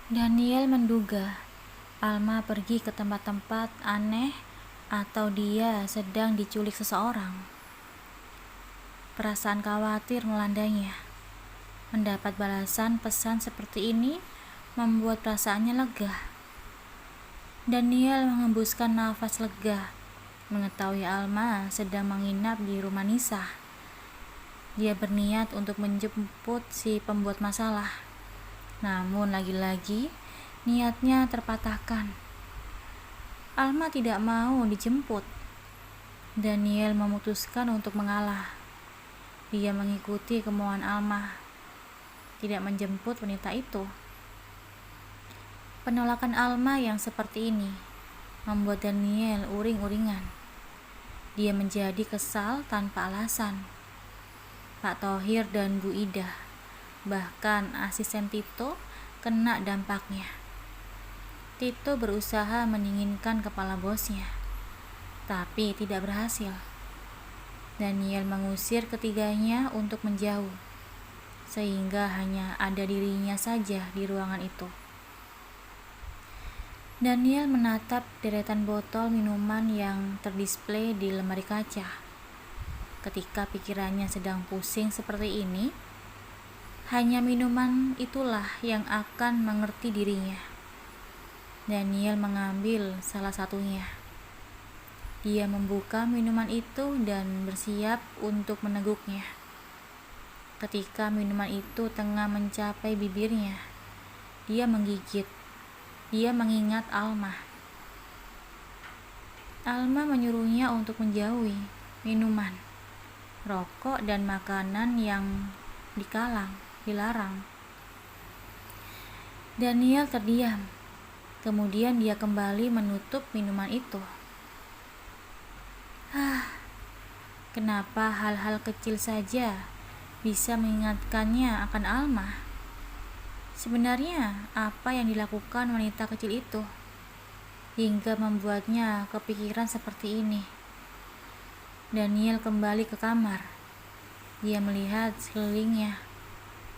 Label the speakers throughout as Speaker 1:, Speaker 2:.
Speaker 1: Daniel menduga Alma pergi ke tempat-tempat aneh atau dia sedang diculik seseorang. Perasaan khawatir melandainya. Mendapat balasan pesan seperti ini membuat perasaannya lega. Daniel mengembuskan nafas lega mengetahui Alma sedang menginap di rumah Nisa. Dia berniat untuk menjemput si pembuat masalah. Namun lagi-lagi niatnya terpatahkan. Alma tidak mau dijemput. Daniel memutuskan untuk mengalah. Dia mengikuti kemauan Alma, tidak menjemput wanita itu. Penolakan Alma yang seperti ini membuat Daniel uring-uringan. Dia menjadi kesal tanpa alasan. Pak Thohir dan Bu Ida, bahkan asisten Tito, kena dampaknya. Tito berusaha mendinginkan kepala bosnya, tapi tidak berhasil. Daniel mengusir ketiganya untuk menjauh, sehingga hanya ada dirinya saja di ruangan itu. Daniel menatap deretan botol minuman yang terdisplay di lemari kaca. Ketika pikirannya sedang pusing seperti ini, hanya minuman itulah yang akan mengerti dirinya. Daniel mengambil salah satunya. Dia membuka minuman itu dan bersiap untuk meneguknya. Ketika minuman itu tengah mencapai bibirnya, dia menggigit. Dia mengingat Alma. Alma menyuruhnya untuk menjauhi minuman, rokok, dan makanan yang dilarang. Daniel terdiam. Kemudian dia kembali menutup minuman itu. Kenapa hal-hal kecil saja bisa mengingatkannya akan Alma? Sebenarnya apa yang dilakukan wanita kecil itu hingga membuatnya kepikiran seperti ini? Daniel kembali ke kamar. Dia melihat sekelilingnya.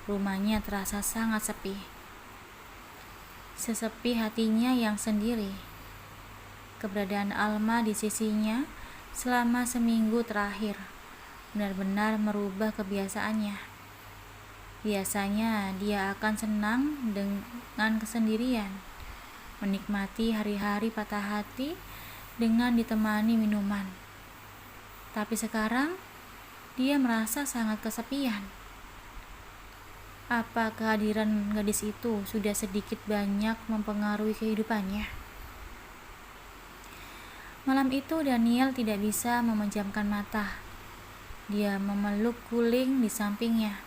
Speaker 1: Rumahnya terasa sangat sepi. Sesepi hatinya yang sendiri. Keberadaan Alma di sisinya selama seminggu terakhir benar-benar merubah kebiasaannya. Biasanya dia akan senang dengan kesendirian, menikmati hari-hari patah hati dengan ditemani minuman. Tapi sekarang dia merasa sangat kesepian. Apa kehadiran gadis itu sudah sedikit banyak mempengaruhi kehidupannya? Malam itu Daniel tidak bisa memejamkan mata. Dia memeluk guling di sampingnya,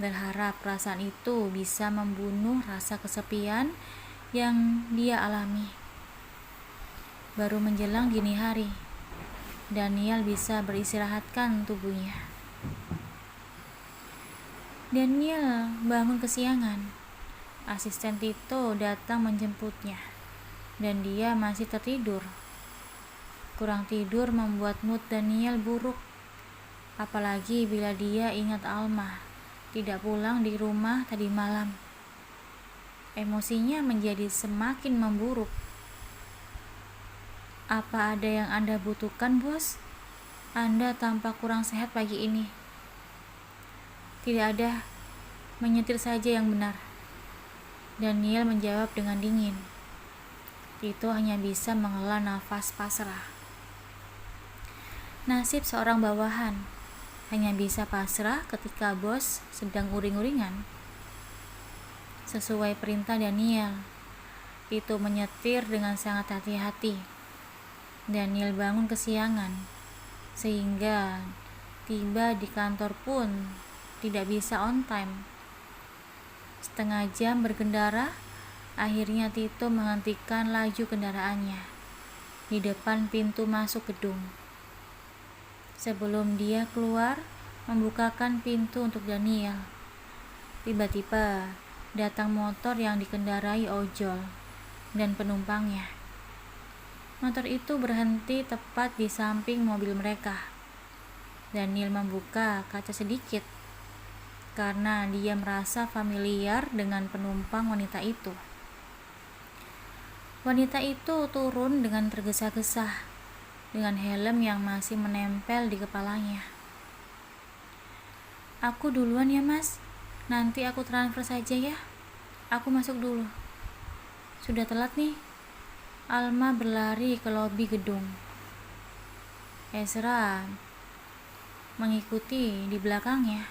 Speaker 1: berharap perasaan itu bisa membunuh rasa kesepian yang dia alami. Baru menjelang dini hari, Daniel bisa beristirahatkan tubuhnya. Daniel bangun kesiangan. Asisten Tito datang menjemputnya, dan dia masih tertidur. Kurang tidur membuat mood Daniel buruk, apalagi bila dia ingat Alma tidak pulang di rumah tadi malam. Emosinya menjadi semakin memburuk. Apa ada yang Anda butuhkan, bos? Anda tampak kurang sehat pagi ini. Tidak ada, menyetir saja yang benar. Daniel menjawab dengan dingin. Tito hanya bisa menghela nafas pasrah. Nasib seorang bawahan hanya bisa pasrah ketika bos sedang uring-uringan. Sesuai perintah Daniel, Tito menyetir dengan sangat hati-hati. Daniel bangun kesiangan, sehingga tiba di kantor pun tidak bisa on time. Setengah jam berkendara, Akhirnya Tito menghentikan laju kendaraannya di depan pintu masuk gedung. Sebelum dia keluar, membukakan pintu untuk Daniel, tiba-tiba datang motor yang dikendarai ojol dan penumpangnya. Motor itu berhenti tepat di samping mobil mereka. Daniel membuka kaca sedikit karena dia merasa familiar dengan penumpang wanita itu. Wanita itu turun dengan tergesa-gesa dengan helm yang masih menempel di kepalanya. "Aku duluan ya mas, nanti aku transfer saja ya. Aku masuk dulu. Sudah telat nih." Alma berlari ke lobi gedung. Ezra mengikuti di belakangnya.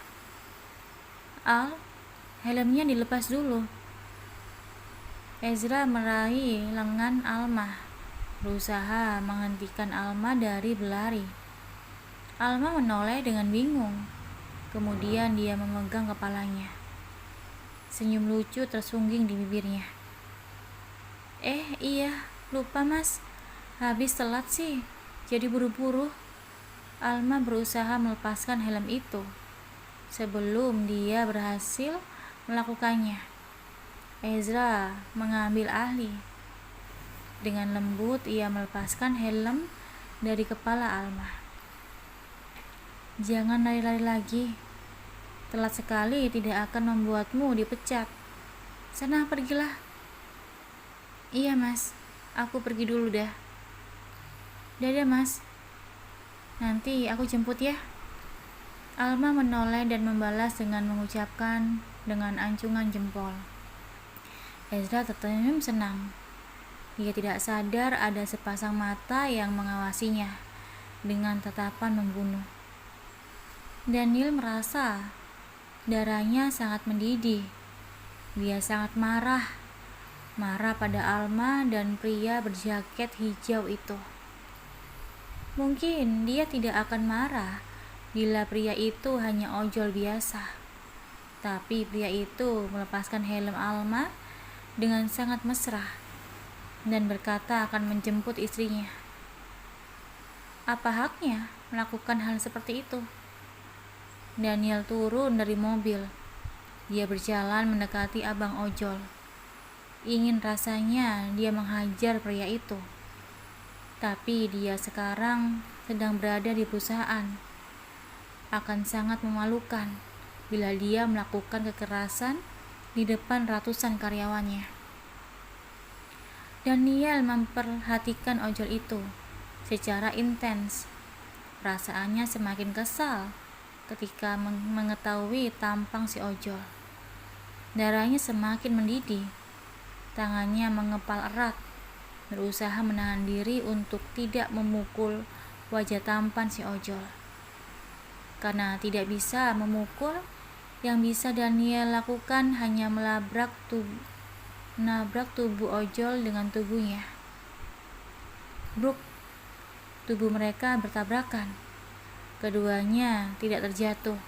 Speaker 1: "Al, helmnya dilepas dulu." Ezra meraih lengan Alma, berusaha menghentikan Alma dari berlari. Alma menoleh dengan bingung. Kemudian dia memegang kepalanya. Senyum lucu tersungging di bibirnya. Iya, lupa mas. Habis telat sih, jadi buru-buru." Alma berusaha melepaskan helm itu sebelum dia berhasil melakukannya. Ezra mengambil alih. Dengan lembut ia melepaskan helm dari kepala Alma. "Jangan lari-lari lagi. Telat sekali tidak akan membuatmu dipecat. Sana pergilah." "Iya mas, aku pergi dulu dah." "Dadah mas, nanti aku jemput ya." Alma menoleh dan membalas dengan mengucapkan dengan acungan jempol. Ezra tersenyum senang. Dia tidak sadar ada sepasang mata yang mengawasinya dengan tatapan membunuh. Daniel merasa darahnya sangat mendidih. Dia sangat marah pada Alma dan pria berjaket hijau itu. Mungkin dia tidak akan marah bila pria itu hanya ojol biasa. Tapi pria itu melepaskan helm Alma dengan sangat mesra dan berkata akan menjemput istrinya. Apa haknya melakukan hal seperti itu? Daniel turun dari mobil. Dia berjalan mendekati abang ojol. Ingin rasanya dia menghajar pria itu. Tapi dia sekarang sedang berada di perusahaan. Akan sangat memalukan bila dia melakukan kekerasan di depan ratusan karyawannya. Daniel memperhatikan ojol itu secara intens. Perasaannya semakin kesal ketika mengetahui tampang si ojol. Darahnya semakin mendidih. Tangannya mengepal erat, berusaha menahan diri untuk tidak memukul wajah tampan si ojol. Karena tidak bisa memukul, yang bisa Daniel lakukan hanya menabrak tubuh ojol dengan tubuhnya. Bruk, tubuh mereka bertabrakan. Keduanya tidak terjatuh,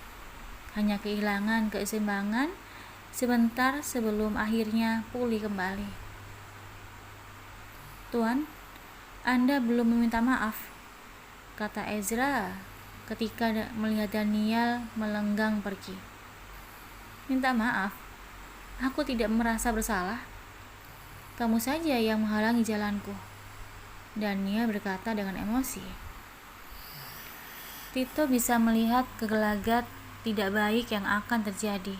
Speaker 1: hanya kehilangan keseimbangan sebentar sebelum akhirnya pulih kembali. "Tuan, Anda belum meminta maaf," kata Ezra ketika melihat Daniel melenggang pergi. "Minta maaf? Aku tidak merasa bersalah. Kamu saja yang menghalangi jalanku," Daniel berkata dengan emosi. Tito bisa melihat kegelagat tidak baik yang akan terjadi.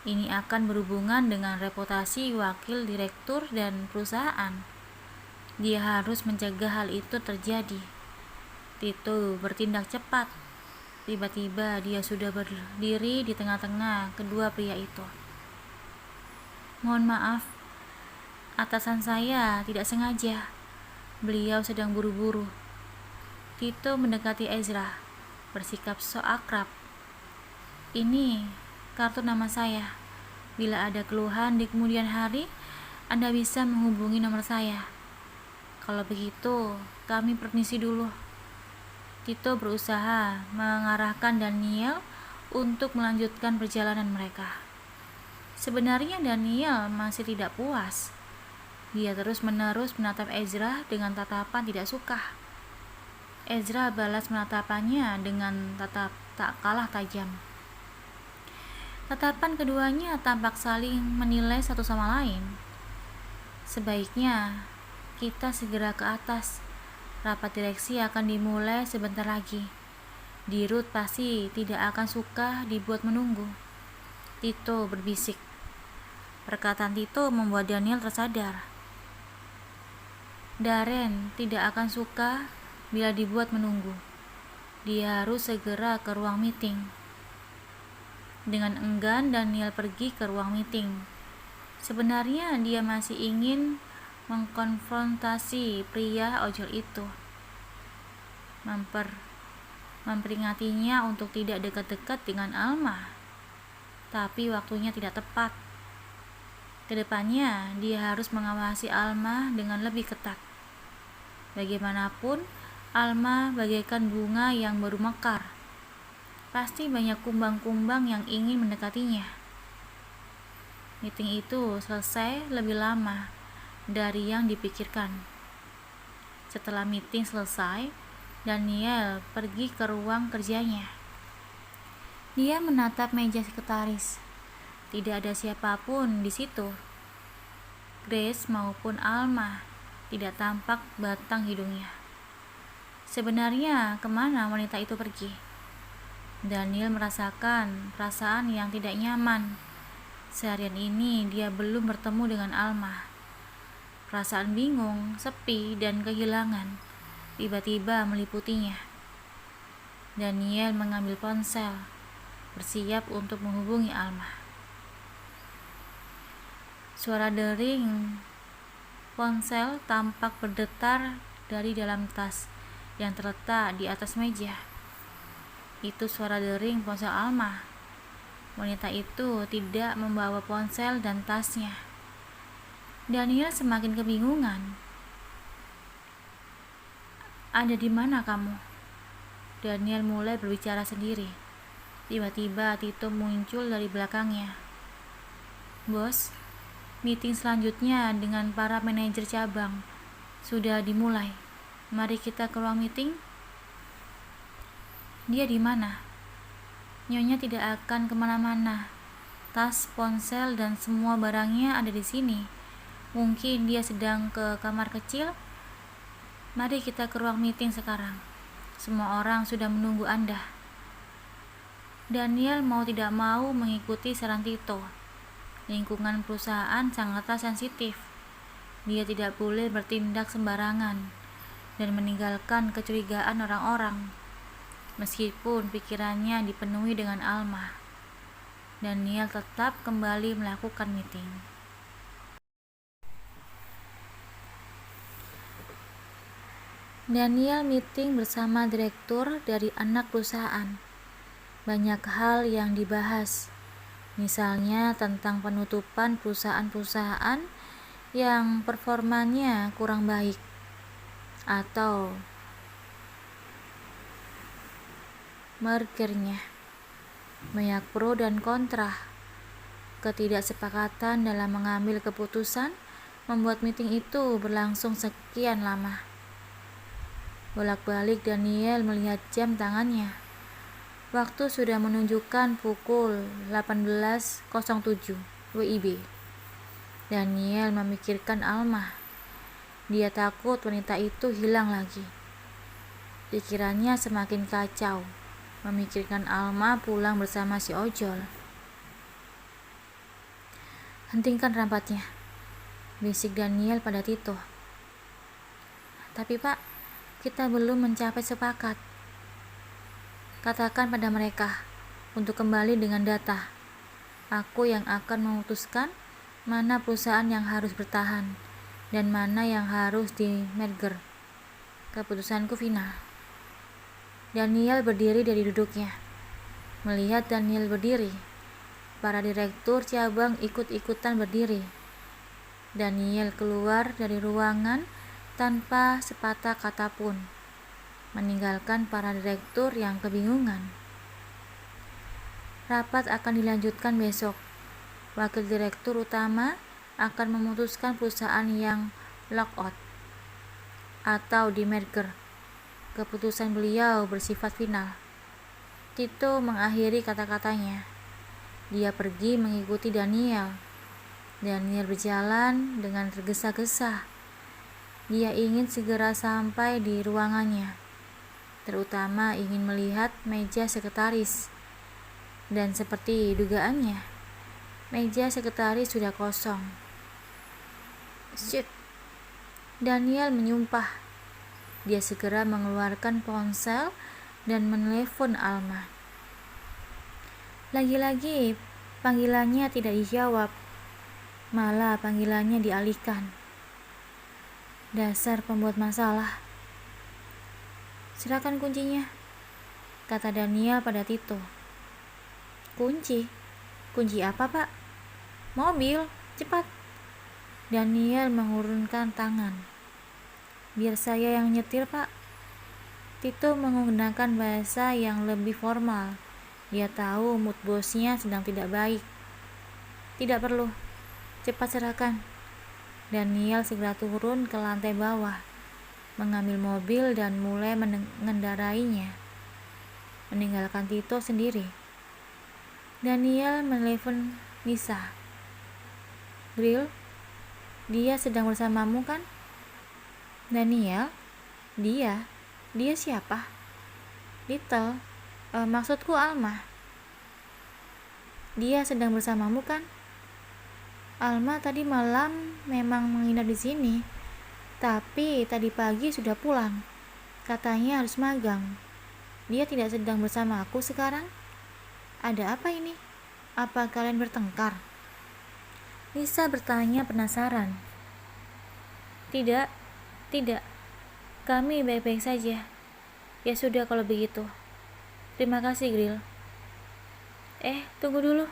Speaker 1: Ini akan berhubungan dengan reputasi wakil direktur dan perusahaan. Dia harus mencegah hal itu terjadi. Tito bertindak cepat. Tiba-tiba dia sudah berdiri di tengah-tengah kedua pria itu. "Mohon maaf, atasan saya tidak sengaja. Beliau sedang buru-buru." Tito mendekati Ezra, bersikap sok akrab. "Ini kartu nama saya. Bila ada keluhan di kemudian hari, Anda bisa menghubungi nomor saya. Kalau begitu, kami permisi dulu." Tito berusaha mengarahkan Daniel untuk melanjutkan perjalanan mereka. Sebenarnya Daniel masih tidak puas. Dia terus-menerus menatap Ezra dengan tatapan tidak suka. Ezra balas menatapannya dengan tatap tak kalah tajam. Tatapan keduanya tampak saling menilai satu sama lain. Sebaiknya kita segera ke atas. Rapat direksi akan dimulai sebentar lagi. Dirut pasti tidak akan suka dibuat menunggu. Tito berbisik. Perkataan Tito membuat Daniel tersadar. Darren tidak akan suka bila dibuat menunggu. Dia harus segera ke ruang meeting. Dengan enggan Daniel pergi ke ruang meeting. Sebenarnya dia masih ingin mengkonfrontasi pria ojol itu. Memperingatinya untuk tidak dekat-dekat dengan Alma. Tapi waktunya tidak tepat. Kedepannya dia harus mengawasi Alma dengan lebih ketat. Bagaimanapun, Alma bagaikan bunga yang baru mekar. Pasti banyak kumbang-kumbang yang ingin mendekatinya. Meeting itu selesai lebih lama dari yang dipikirkan. Setelah meeting selesai, Daniel pergi ke ruang kerjanya. Dia menatap meja sekretaris. Tidak ada siapapun di situ. Grace maupun Alma tidak tampak batang hidungnya. Sebenarnya kemana wanita itu pergi? Daniel merasakan perasaan yang tidak nyaman. Seharian ini dia belum bertemu dengan Alma. Perasaan bingung, sepi, dan kehilangan tiba-tiba meliputinya. Daniel mengambil ponsel, bersiap untuk menghubungi Alma. Suara dering ponsel tampak berdetar dari dalam tas yang terletak di atas meja. Itu suara dering ponsel Alma. Wanita itu tidak membawa ponsel dan tasnya. Daniel semakin kebingungan. Ada di mana kamu? Daniel mulai berbicara sendiri. Tiba-tiba Tito muncul dari belakangnya. Bos, meeting selanjutnya dengan para manajer cabang sudah dimulai. Mari kita ke ruang meeting. Dia di mana? Nyonya tidak akan kemana-mana. Tas, ponsel, dan semua barangnya ada di sini. Mungkin dia sedang ke kamar kecil. Mari kita ke ruang meeting sekarang. Semua orang sudah menunggu Anda. Daniel mau tidak mau mengikuti saran Tito. Lingkungan perusahaan sangatlah sensitif. Dia tidak boleh bertindak sembarangan dan meninggalkan kecurigaan orang-orang. Meskipun pikirannya dipenuhi dengan Alma, Daniel tetap kembali melakukan meeting. Daniel meeting bersama direktur dari anak perusahaan. Banyak hal yang dibahas, misalnya tentang penutupan perusahaan-perusahaan yang performanya kurang baik, atau mergernya. Banyak pro dan kontra. Ketidaksepakatan dalam mengambil keputusan membuat meeting itu berlangsung sekian lama. Bolak-balik Daniel melihat jam tangannya. Waktu sudah menunjukkan pukul 18.07 WIB. Daniel memikirkan Alma. Dia takut wanita itu hilang lagi. Pikirannya semakin kacau. Memikirkan Alma pulang bersama si ojol. Hentikan rapatnya, bisik Daniel pada Tito. Tapi Pak, kita belum mencapai sepakat. Katakan pada mereka untuk kembali dengan data. Aku yang akan memutuskan mana perusahaan yang harus bertahan dan mana yang harus di merger. Keputusanku final. Daniel berdiri dari duduknya. Melihat Daniel berdiri, para direktur cabang ikut-ikutan berdiri. Daniel keluar dari ruangan tanpa sepatah kata pun, meninggalkan para direktur yang kebingungan. Rapat akan dilanjutkan besok. wakil direktur utama akan memutuskan perusahaan yang lockout atau di-merger. Keputusan beliau bersifat final. Tito mengakhiri kata-katanya. Dia pergi mengikuti Daniel. Daniel berjalan dengan tergesa-gesa. Dia ingin segera sampai di ruangannya, terutama ingin melihat meja sekretaris. Dan seperti dugaannya, meja sekretaris sudah kosong. Shit! Daniel menyumpah. Dia segera mengeluarkan ponsel dan menelepon Alma. Lagi-lagi panggilannya tidak dijawab, malah panggilannya dialihkan. Dasar pembuat masalah. Serahkan kuncinya, kata Daniel pada Tito. Kunci? Kunci apa, Pak? Mobil, cepat. Daniel mengurungkan tangan. Biar saya yang nyetir, Pak. Tito menggunakan bahasa yang lebih formal. Dia tahu mood bosnya sedang tidak baik. Tidak perlu. Cepat serahkan. Daniel segera turun ke lantai bawah, mengambil mobil dan mulai mengendarainya, meninggalkan Tito sendiri. Daniel menelepon Nisa. Grill, dia sedang bersamamu kan? Daniel, dia siapa? Little, maksudku Alma. Dia sedang bersamamu kan? Alma tadi malam memang menginap di sini, tapi tadi pagi sudah pulang. Katanya harus magang. Dia tidak sedang bersama aku sekarang. Ada apa ini? Apa kalian bertengkar? Nisa bertanya penasaran. Tidak. Kami baik-baik saja. Ya sudah kalau begitu. Terima kasih, Grill. Tunggu dulu.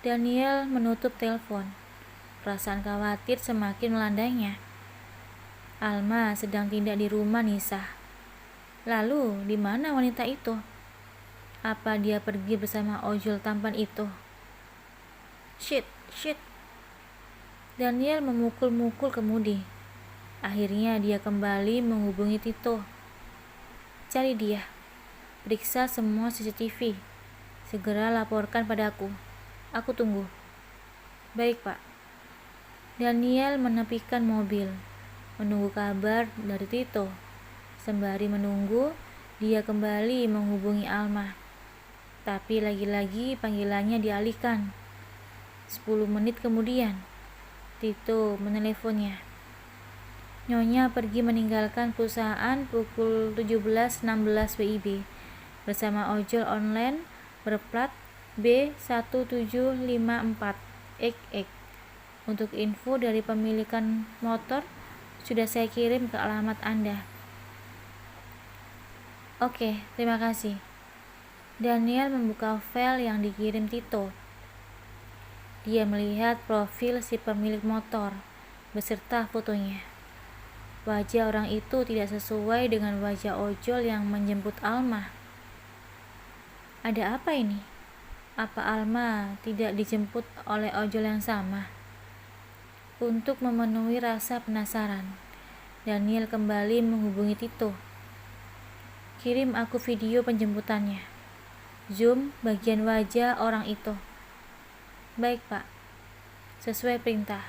Speaker 1: Daniel menutup telepon. Perasaan khawatir semakin melandainya. Alma sedang tidak di rumah Nisa. Lalu, di mana wanita itu? Apa dia pergi bersama ojol tampan itu? Shit. Daniel memukul-mukul kemudi. Akhirnya dia kembali menghubungi Tito. Cari dia. Periksa semua CCTV. Segera laporkan padaku. Aku tunggu. Baik, Pak. Daniel menepikan mobil, menunggu kabar dari Tito. Sembari menunggu, dia kembali menghubungi Alma. Tapi lagi-lagi panggilannya dialihkan. 10 menit kemudian, Tito meneleponnya. Nyonya pergi meninggalkan perusahaan pukul 17.16 WIB bersama ojol online berplat B1754XX. Untuk info dari pemilikan motor sudah saya kirim ke alamat Anda. Oke, terima kasih. Daniel membuka file yang dikirim Tito. Dia melihat profil si pemilik motor beserta fotonya. Wajah orang itu tidak sesuai dengan wajah ojol yang menjemput Alma. Ada apa ini? Apa Alma tidak dijemput oleh ojol yang sama? Untuk memenuhi rasa penasaran, Daniel kembali menghubungi Tito. Kirim aku video penjemputannya. Zoom bagian wajah orang itu. Baik, Pak. Sesuai perintah.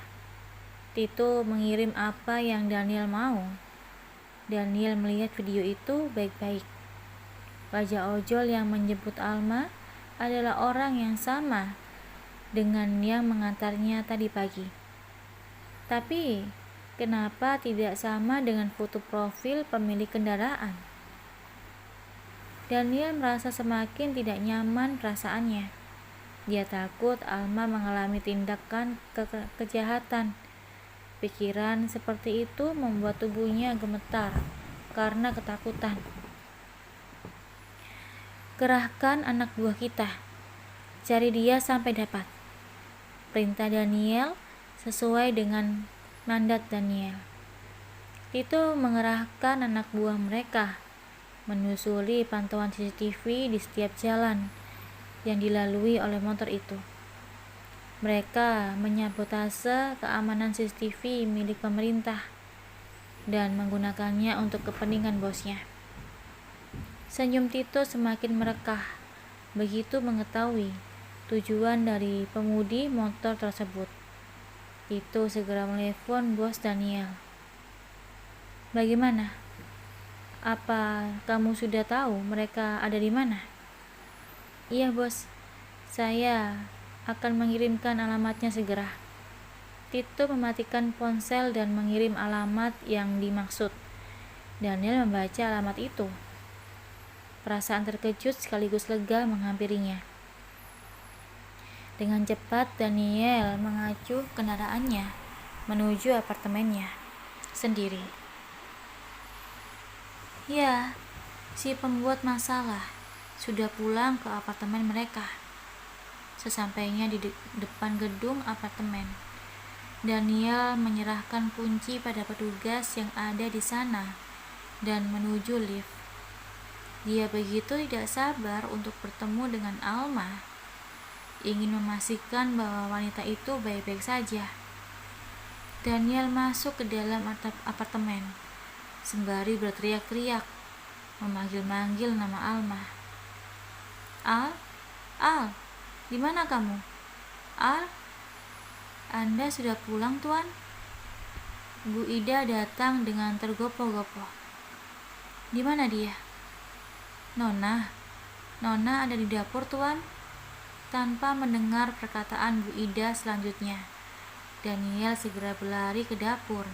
Speaker 1: Tito mengirim apa yang Daniel mau. Daniel melihat video itu baik-baik. Wajah ojol yang menjemput Alma adalah orang yang sama dengan yang mengantarnya tadi pagi. Tapi, kenapa tidak sama dengan foto profil pemilik kendaraan? Daniel merasa semakin tidak nyaman perasaannya. Dia takut Alma mengalami tindakan kejahatan. Pikiran seperti itu membuat tubuhnya gemetar karena ketakutan. Kerahkan anak buah kita. Cari dia sampai dapat. Perintah Daniel sesuai dengan mandat Daniel. Tito mengerahkan anak buah mereka, menyusuri pantauan CCTV di setiap jalan yang dilalui oleh motor itu. Mereka menyabotase keamanan CCTV milik pemerintah dan menggunakannya untuk kepentingan bosnya. Senyum Tito semakin merekah begitu mengetahui tujuan dari pemudi motor tersebut. Tito segera menelepon bos Daniel. Bagaimana? Apa kamu sudah tahu mereka ada di mana? Iya bos, saya akan mengirimkan alamatnya segera. Tito mematikan ponsel dan mengirim alamat yang dimaksud. Daniel membaca alamat itu. Perasaan terkejut sekaligus lega menghampirinya. Dengan cepat Daniel mengacu kendaraannya menuju apartemennya sendiri. Ya, si pembuat masalah sudah pulang ke apartemen mereka. Sesampainya di depan gedung apartemen, Daniel menyerahkan kunci pada petugas yang ada di sana dan menuju lift. Dia begitu tidak sabar untuk bertemu dengan Alma, ingin memastikan bahwa wanita itu baik-baik saja. Daniel masuk ke dalam apartemen sembari berteriak-teriak, memanggil-manggil nama Alma. Al, di mana kamu? Al, Anda sudah pulang, Tuan? Bu Ida datang dengan tergopoh-gopoh. Di mana dia? Nona ada di dapur, Tuan. Tanpa mendengar perkataan Bu Ida selanjutnya, Daniel segera berlari ke dapur.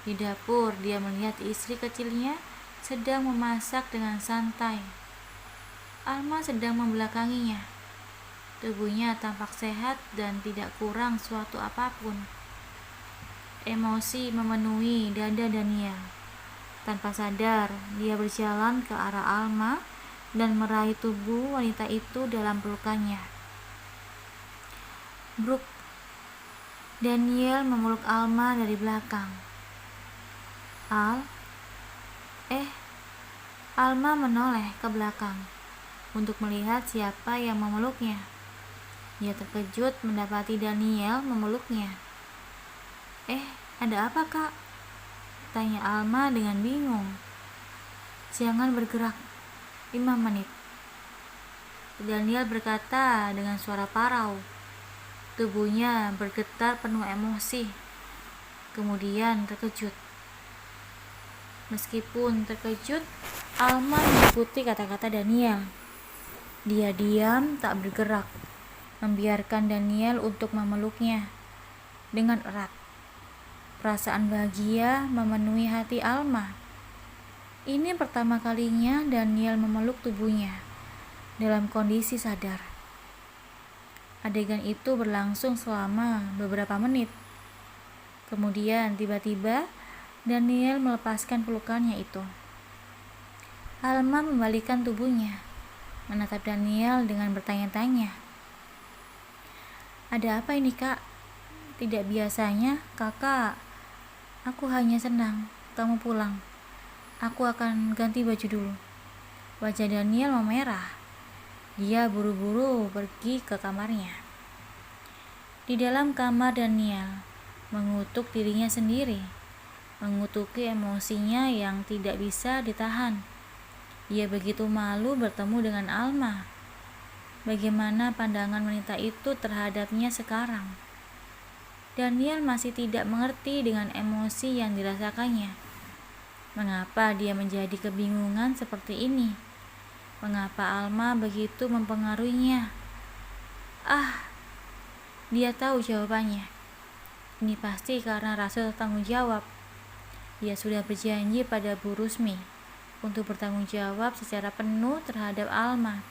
Speaker 1: Di dapur, dia melihat istri kecilnya sedang memasak dengan santai. Alma sedang membelakanginya. Tubuhnya tampak sehat dan tidak kurang suatu apapun. Emosi memenuhi dada Daniel. Tanpa sadar, dia berjalan ke arah Alma dan meraih tubuh wanita itu dalam pelukannya. Bruk. Daniel memeluk Alma dari belakang. Alma menoleh ke belakang untuk melihat siapa yang memeluknya. Dia terkejut mendapati Daniel memeluknya. Ada apa, Kak? Tanya Alma dengan bingung. Jangan bergerak, 5 menit. Daniel berkata dengan suara parau. Tubuhnya bergetar penuh emosi. Kemudian terkejut. Meskipun terkejut, Alma mengikuti kata-kata Daniel. Dia diam, tak bergerak, membiarkan Daniel untuk memeluknya dengan erat. Perasaan bahagia memenuhi hati Alma. Ini pertama kalinya Daniel memeluk tubuhnya dalam kondisi sadar. Adegan itu berlangsung selama beberapa menit. Kemudian tiba-tiba Daniel melepaskan pelukannya itu. Alma membalikkan tubuhnya, menatap Daniel dengan bertanya-tanya. Ada apa ini, Kak? Tidak biasanya, Kakak. Aku hanya senang kamu pulang. Aku akan ganti baju dulu. Wajah Daniel memerah. Dia buru-buru pergi ke kamarnya. Di dalam kamar Daniel mengutuk dirinya sendiri, mengutuki emosinya yang tidak bisa ditahan. Dia begitu malu bertemu dengan Alma. Bagaimana pandangan wanita itu terhadapnya sekarang? Daniel masih tidak mengerti dengan emosi yang dirasakannya. Mengapa dia menjadi kebingungan seperti ini? Mengapa Alma begitu mempengaruhinya? Dia tahu jawabannya. Ini pasti karena rasa tanggung jawab. Dia sudah berjanji pada Bu Rusmi untuk bertanggung jawab secara penuh terhadap Alma.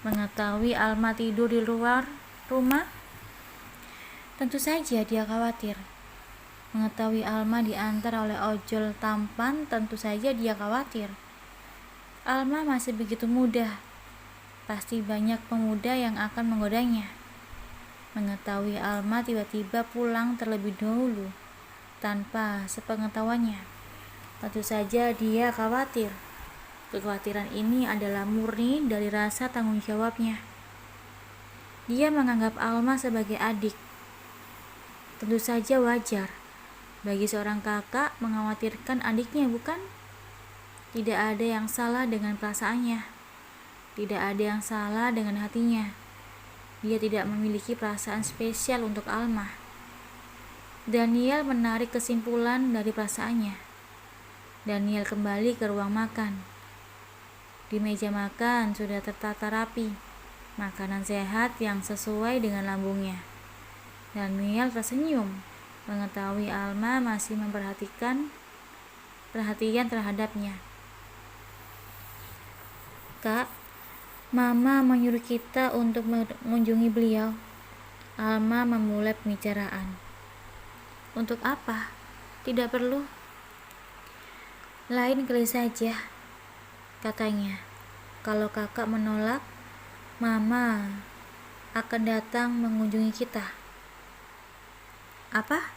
Speaker 1: Mengetahui Alma tidur di luar rumah, tentu saja dia khawatir. Mengetahui Alma diantar oleh ojol tampan, tentu saja dia khawatir. Alma masih begitu muda. Pasti banyak pemuda yang akan menggodanya. Mengetahui Alma tiba-tiba pulang terlebih dahulu tanpa sepengetahuannya, tentu saja dia khawatir. Kekhawatiran ini adalah murni dari rasa tanggung jawabnya. Dia menganggap Alma sebagai adik. Tentu saja wajar bagi seorang kakak mengkhawatirkan adiknya, bukan? Tidak ada yang salah dengan perasaannya. Tidak ada yang salah dengan hatinya. Dia tidak memiliki perasaan spesial untuk Alma. Daniel menarik kesimpulan dari perasaannya. Daniel kembali ke ruang makan. Di meja makan sudah tertata rapi, makanan sehat yang sesuai dengan lambungnya. Daniel tersenyum, mengetahui Alma masih memperhatikan perhatian terhadapnya. Kak, Mama menyuruh kita untuk mengunjungi beliau. Alma memulai pembicaraan. Untuk apa? Tidak perlu. Lain kali saja, katanya. Kalau kakak menolak, Mama akan datang mengunjungi kita. Apa?